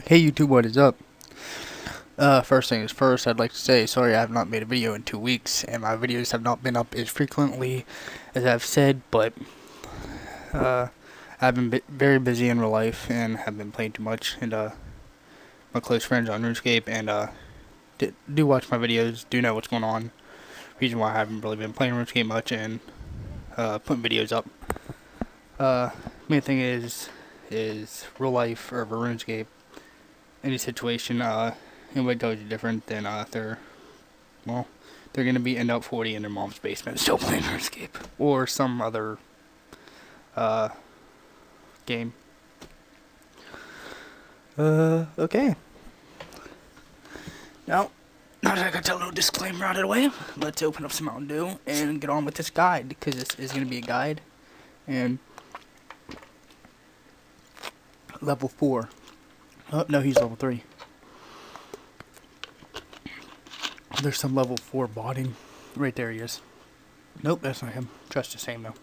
Hey YouTube, what is up? First things first, I'd like to say sorry I have not made a video in 2 weeks, and my videos have not been up as frequently as I've said, but I've been very busy in real life and have been playing too much, and my close friends on RuneScape, and do watch my videos, do know what's going on. Reason why I haven't really been playing RuneScape much and putting videos up. Main thing is real life or RuneScape. Any situation, anybody tells you different, then they're gonna be end up 40 in their mom's basement still playing RuneScape or some other game. Okay. Now that I got that little disclaimer out of the way, let's open up some Mountain Dew and get on with this guide, because this is gonna be a guide. And level 4. Oh, no, he's level 3. There's some level 4 botting. Right there he is. Nope, that's not him. Just the same, though.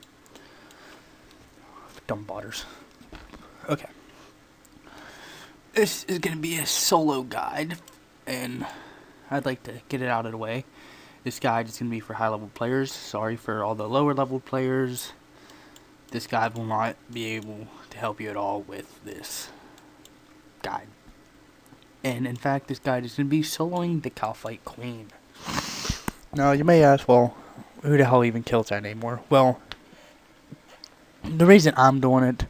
Dumb botters. Okay. This is going to be a solo guide, and I'd like to get it out of the way. This guide is going to be for high-level players. Sorry for all the lower-level players. This guide will not be able to help you at all with this guide. And in fact, this guide is going to be soloing the Calphite Queen. Now, you may ask, well, who the hell even kills that anymore? Well, the reason I'm doing it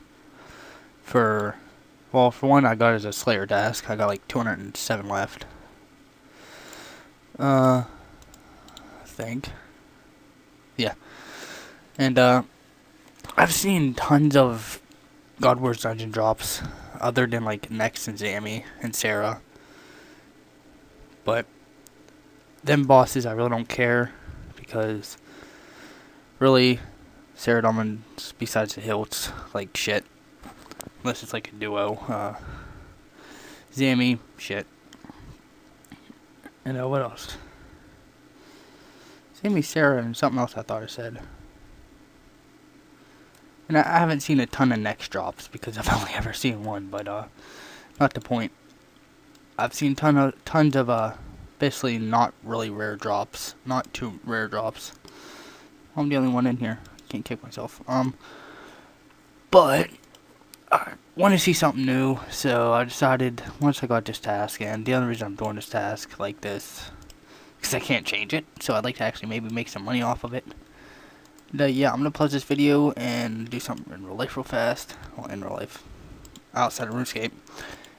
for one, I got it as a Slayer task. I got like 207 left. I think. Yeah. And, I've seen tons of God Wars dungeon drops, other than like Nex and Zammy and Sarah. But them bosses, I really don't care, because really, Sarah Dolman's, besides the hilts, like shit. Unless it's like a duo. Zammy, shit. And what else? Zammy, Sarah, and something else I thought I said. And I haven't seen a ton of Nex drops, because I've only ever seen one, but not the point. I've seen tons of basically not really rare drops, not too rare drops. I'm the only one in here. Can't kick myself. But I want to see something new, so I decided once I got this task, and the other reason I'm doing this task like this, because I can't change it, so I'd like to actually maybe make some money off of it. Yeah, I'm gonna pause this video and do something in real life real fast. Well, in real life, outside of RuneScape,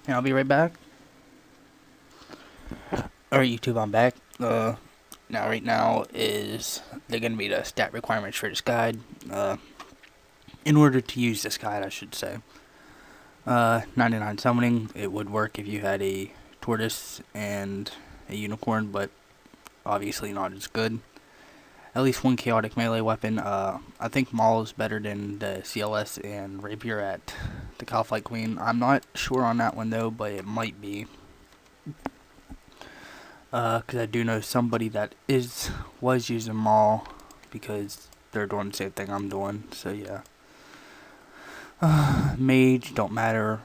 and I'll be right back. Alright, YouTube, I'm back. Right now they're gonna be the stat requirements for this guide. In order to use this guide, I should say. 99 summoning, it would work if you had a tortoise and a unicorn, but obviously not as good. At least one chaotic melee weapon. I think Maul is better than the CLS and Rapier at the Calphite Queen. I'm not sure on that one though, but it might be. Because I do know somebody that was using Maul, because they're doing the same thing I'm doing. So yeah. Mage, don't matter.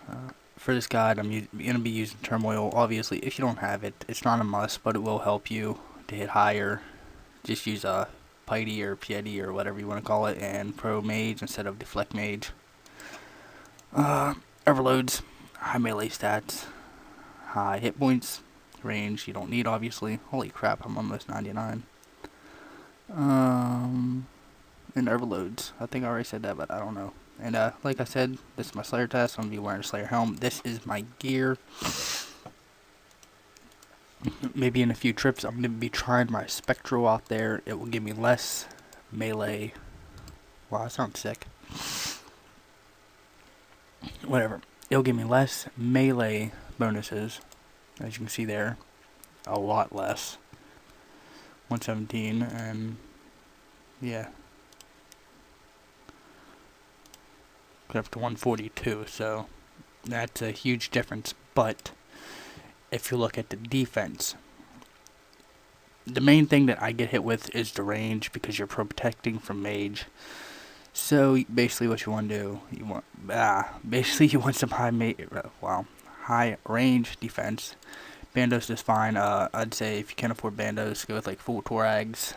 For this guide, I'm going to be using Turmoil. Obviously, if you don't have it, it's not a must, but it will help you to hit higher. Just use a Piety or Piety or whatever you want to call it, and Pro Mage instead of Deflect Mage. Overloads, high melee stats, high hit points, range you don't need obviously. Holy crap, I'm almost 99. And overloads, I think I already said that, but I don't know. And like I said, this is my Slayer test. I'm going to be wearing a Slayer helm. This is my gear. Maybe in a few trips I'm going to be trying my Spectral out there. It will give me less melee. Wow, that sounds sick. Whatever. It'll give me less melee bonuses. As you can see there. A lot less. 117 and yeah. Got up to 142, so that's a huge difference. But if you look at the defense, the main thing that I get hit with is the range, because you're protecting from mage. So basically what you want to do, you want some high range defense, Bandos is fine. I'd say if you can't afford Bandos, go with like full Torags.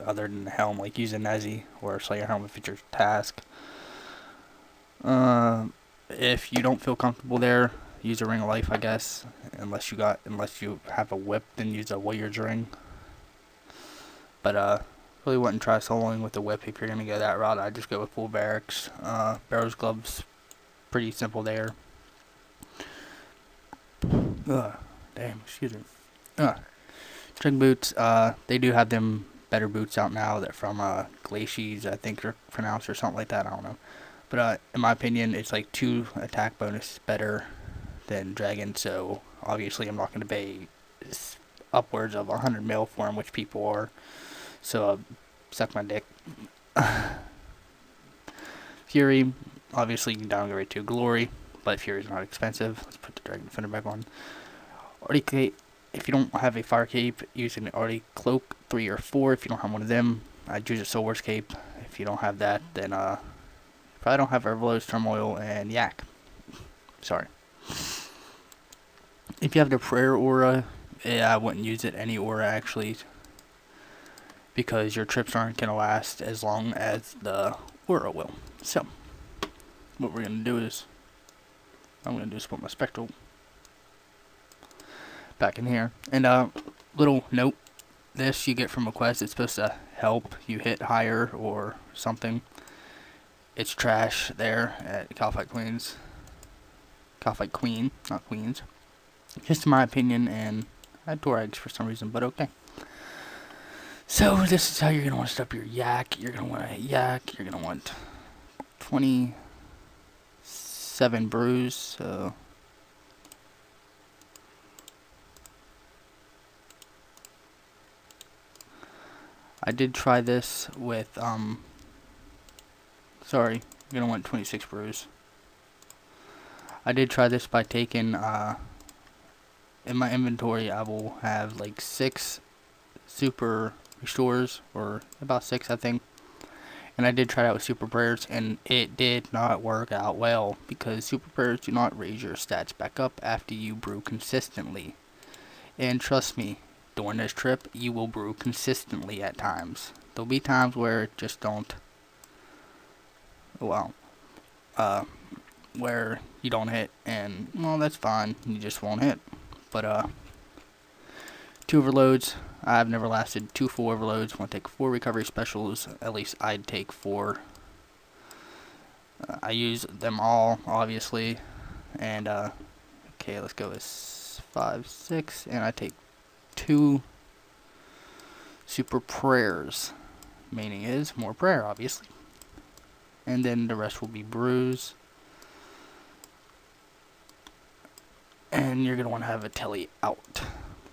Other than the helm, like use a Nezi or a Slayer helm if it's your task. If you don't feel comfortable there, use a Ring of Life, I guess. Unless you have a whip, then use a Warrior's Ring. But really wouldn't try soloing with the whip if you're gonna go that route. I'd just go with full barracks. Barrow's gloves, pretty simple there. Damn, excuse me. String boots, they do have them better boots out now that from Glacies, I think they're pronounced, or something like that. I don't know. But in my opinion, it's like 2 attack bonus better than Dragon. So obviously, I'm not going to pay upwards of 100 mil for them, which people are. So suck my dick. Fury, obviously you can downgrade to Glory, but Fury's not expensive. Let's put the Dragon Defender back on. Arctic Cape, if you don't have a Fire Cape, use an Arctic Cloak 3 or 4. If you don't have one of them, I'd use a Soul Wars Cape. If you don't have that, then probably don't have Everlow's Turmoil and Yak. Sorry. If you have the Prayer Aura, I wouldn't use it any aura actually, because your trips aren't going to last as long as the aura will. So, what we're going to do is, I'm going to just put my Spectral back in here. And little note, this you get from a quest. It's supposed to help you hit higher or something. It's trash there at Calfight Queens. Calfight Queen, not Queens. Just my opinion, and I had Torags for some reason, but okay. So this is how you're going to want to set up your Yak. You're going to want a Yak. You're going to want 27 brews. So I did try this with sorry, you're going to want 26 brews. I did try this by taking in my inventory I will have like 6 super restores, or about 6 I think, and I did try that with super prayers, and it did not work out well because super prayers do not raise your stats back up after you brew consistently. And trust me, during this trip you will brew consistently at times. There'll be times where it just don't, well, where you don't hit, and well, that's fine, you just won't hit. But 2 overloads, I've never lasted 2 full overloads. Want to take 4 recovery specials, at least I'd take 4. I use them all, obviously, and okay, let's go with 5, 6, and I take 2 super prayers, meaning is more prayer, obviously, and then the rest will be brews. And you're going to want to have a telly out.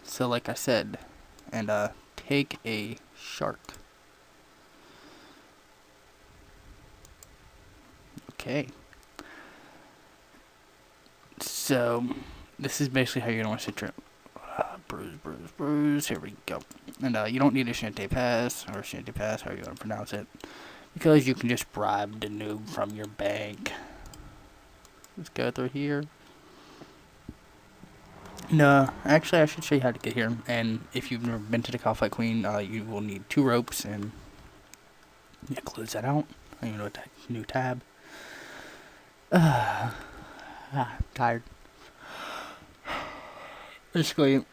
So like I said, and take a shark. Okay. So this is basically how you're going to want to set your brews. Here we go. And you don't need a Shantae Pass, or Shantae Pass, how you going to pronounce it, because you can just bribe the noob from your bank. Let's go through here. No, actually I should show you how to get here, and if you've never been to the Calfight Queen, you will need 2 ropes, and yeah, close that out. I'm going to new tab. Tired. Basically,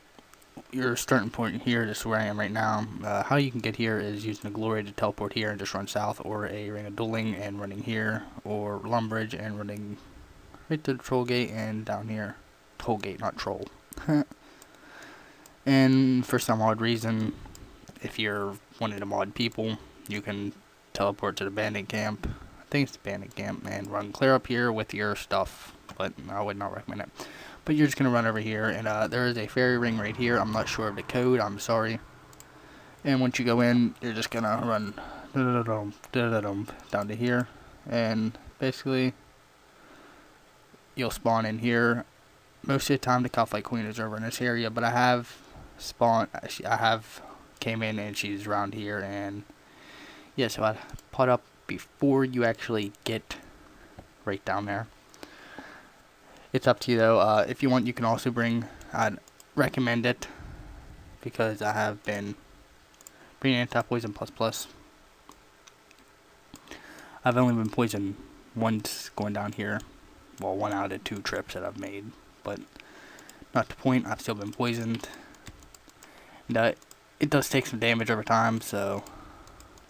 your starting point here, this is where I am right now. How you can get here is using a Glory to teleport here and just run south, or a Ring of Dueling and running here, or Lumbridge and running right to the Troll Gate and down here. Toll Gate, not Troll. And for some odd reason, if you're wanting to mod people, you can teleport to the bandit camp. I think it's the bandit camp, and run clear up here with your stuff, but I would not recommend it. But you're just going to run over here, and there is a fairy ring right here. I'm not sure of the code, I'm sorry. And once you go in, you're just going to run down to here, and basically you'll spawn in here. Most of the time the Calfight Queen is over in this area, but I have came in and she's around here, and yeah, so I pot up before you actually get right down there. It's up to you though. If you want, you can also bring. I'd recommend it because I have been bringing anti-poison plus. I've only been poisoned once going down here. Well, 1 out of 2 trips that I've made, but not the point. I've still been poisoned, and it does take some damage over time, so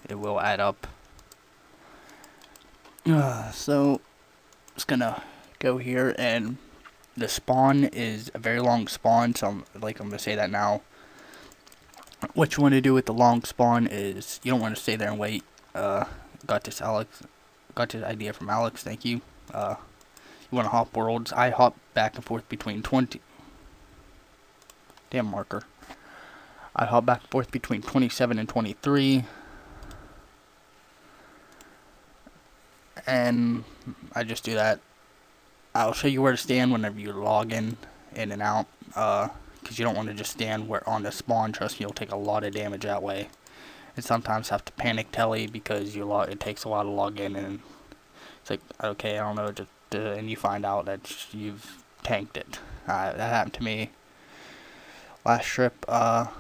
it will add up. So just gonna go here, and the spawn is a very long spawn, so I'm gonna say that now. What you want to do with the long spawn is you don't want to stay there and wait. Got this idea from Alex, thank you. You want to hop worlds. I hop back and forth between 20. Damn marker. I hop back and forth between 27 and 23. And I just do that. I'll show you where to stand whenever you log in and out. Because you don't want to just stand on the spawn. Trust me, you'll take a lot of damage that way. And sometimes have to panic telly because it takes a while to log in, and it's like, okay, I don't know, and you find out that you've tanked it. That happened to me last trip. Not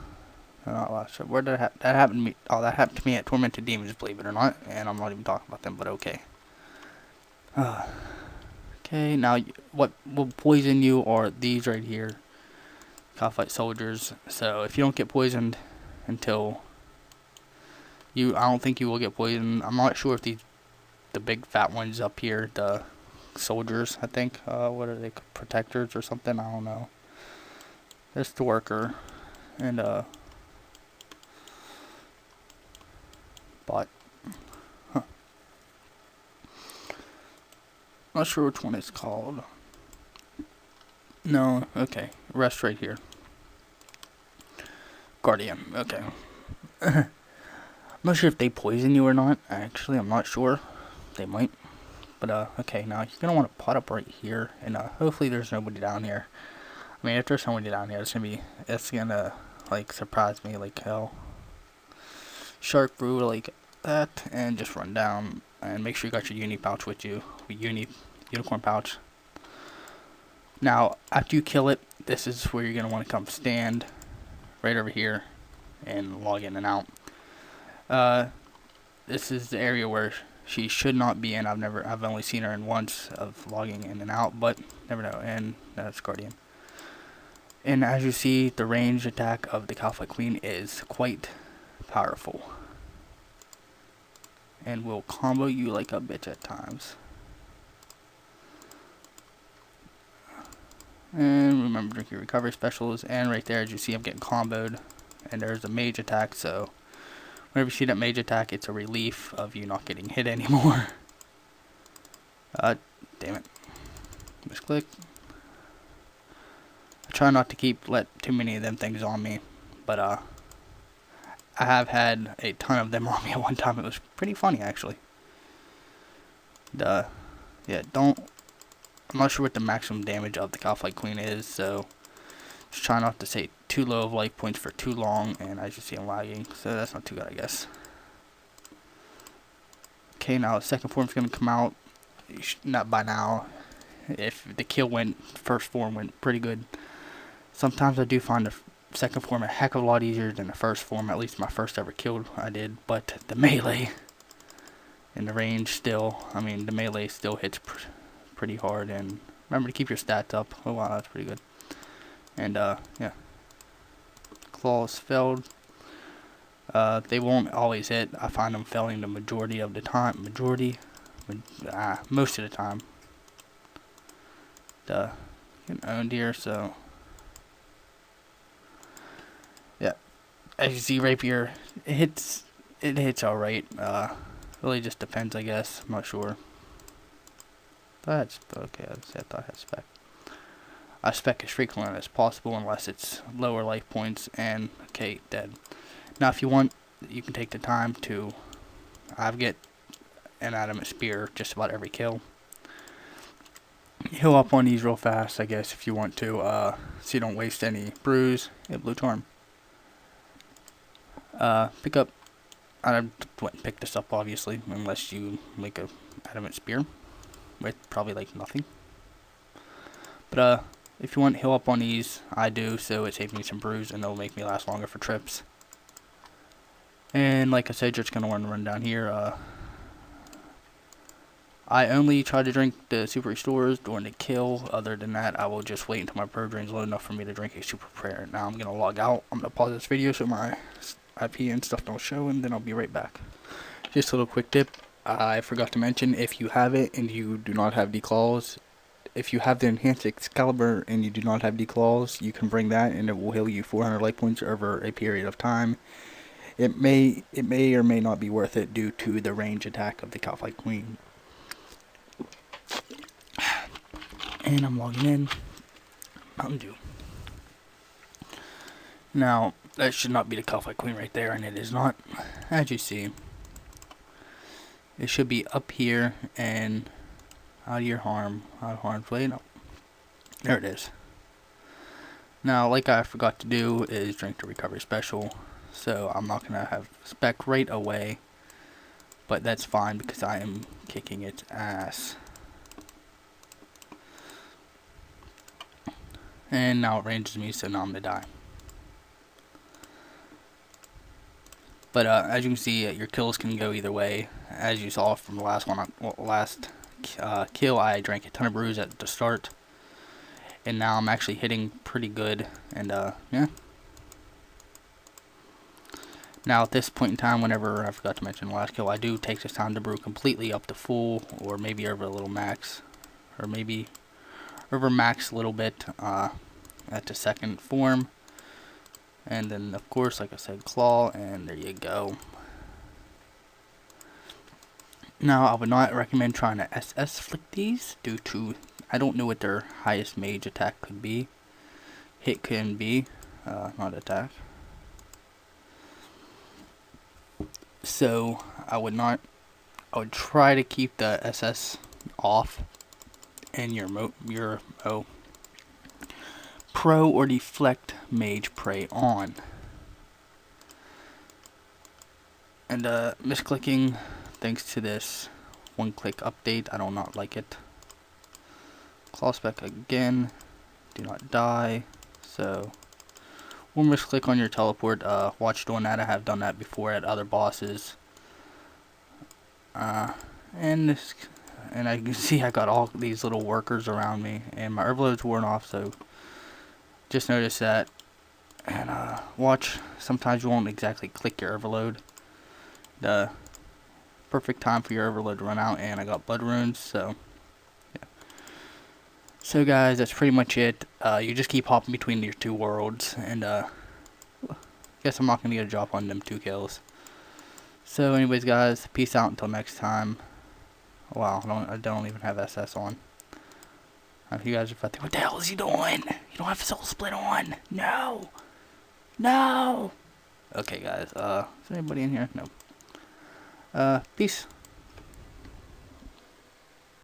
last trip. Where did that happen to me? Oh, that happened to me at Tormented Demons, believe it or not. And I'm not even talking about them, but okay. Okay, now what will poison you are these right here. Calphite soldiers. So if you don't get poisoned until I don't think you will get poisoned. I'm not sure if the big fat ones up here, the soldiers, I think. What are they? Protectors or something? I don't know. There's the worker. And, bot. Huh. Not sure which one it's called. No, okay. Rest right here. Guardian, okay. I'm not sure if they poison you or not. Actually, I'm not sure. They might. But, okay, now you're going to want to pot up right here. And, hopefully there's nobody down here. I mean, if there's somebody down here, it's going to, like, surprise me like hell. Shark brew like that. And just run down. And make sure you got your uni pouch with you. Unicorn pouch. Now, after you kill it, this is where you're going to want to come stand. Right over here. And log in and out. This is the area where she should not be in. I've only seen her in once of logging in and out, but never know. And that's Guardian. And as you see, the range attack of the Calphite Queen is quite powerful. And will combo you like a bitch at times. And remember, drink your recovery specials. And right there, as you see, I'm getting comboed. And there's a mage attack, so whenever you see that mage attack, it's a relief of you not getting hit anymore. Damn it. Misclick. I try not to let too many of them things on me, but I have had a ton of them on me at one time. It was pretty funny, actually. Yeah, I'm not sure what the maximum damage of the Calphite Queen is, so just try not to stay too low of life points for too long, and as you see, I'm lagging, so that's not too good, I guess. Okay, now the second form's gonna come out. Not by now. If the first form went pretty good. Sometimes I do find the second form a heck of a lot easier than the first form. At least my first ever kill I did, but the melee and the range still. I mean, the melee still hits pretty hard, and remember to keep your stats up. Oh wow, that's pretty good. And yeah. Claws failed. They won't always hit. I find them failing the majority of the time. Most of the time. Getting owned here, so yeah. As you see, rapier, it hits alright. Really just depends, I guess. I'm not sure. That's okay. I thought I had spec. I spec as frequently as possible unless it's lower life points, and okay, dead. Now if you want, you can take the time to get an adamant spear just about every kill. Heal up on these real fast, I guess, if you want to, so you don't waste any brews. Blue charm. Pick up. I wouldn't pick this up, obviously, unless you make a adamant spear with probably like nothing. But if you want heal up on these, I do, so it saves me some brews and it'll make me last longer for trips. And like I said, you're just gonna want to run down here. I only try to drink the super restores during the kill. Other than that, I will just wait until my prayer drain's low enough for me to drink a super prayer. Now I'm gonna log out. I'm gonna pause this video so my IP and stuff don't show, and then I'll be right back. Just a little quick tip. I forgot to mention, if you have it and you do not have declaws, if you have the enhanced Excalibur and you do not have declaws, you can bring that and it will heal you 400 life points over a period of time. It may or may not be worth it due to the range attack of the Calcite Queen. And I'm logging in. Mountain Dew. Now, that should not be the Calcite Queen right there, and it is not. As you see, it should be up here and out of harm's way. No, there it is. Now, like I forgot to do, is drink the recovery special. So I'm not gonna have spec right away, but that's fine because I am kicking its ass. And now it ranges me, so now I'm gonna die. But as you can see, your kills can go either way. As you saw from the last one, kill, I drank a ton of brews at the start, and now I'm actually hitting pretty good. And yeah. Now at this point in time, whenever I forgot to mention the last kill, I do take this time to brew completely up to full, or maybe over a little max, or maybe over max a little bit at the second form. And then of course, like I said, claw, and there you go. Now I would not recommend trying to SS flick these due to I don't know what their highest mage attack could be. Hit can be, not attack. So I would try to keep the SS off and your pro or deflect mage prey on. And misclicking, thanks to this one click update, I do not like it. Claw spec again, do not die. So or misclick on your teleport. Watch doing that. I have done that before at other bosses. And I can see I got all these little workers around me, and my overload's worn off. So just notice that. And watch. Sometimes you won't exactly click your overload. The perfect time for your overload to run out, and I got blood runes. So yeah. So guys, that's pretty much it. You just keep hopping between your two worlds, and guess I'm not gonna get a drop on them 2 kills. So anyways guys, peace out until next time. Wow, I don't even have SS on. If you guys are about to, what the hell is he doing? You don't have soul split on. No. No. Okay guys, is there anybody in here? No. Peace.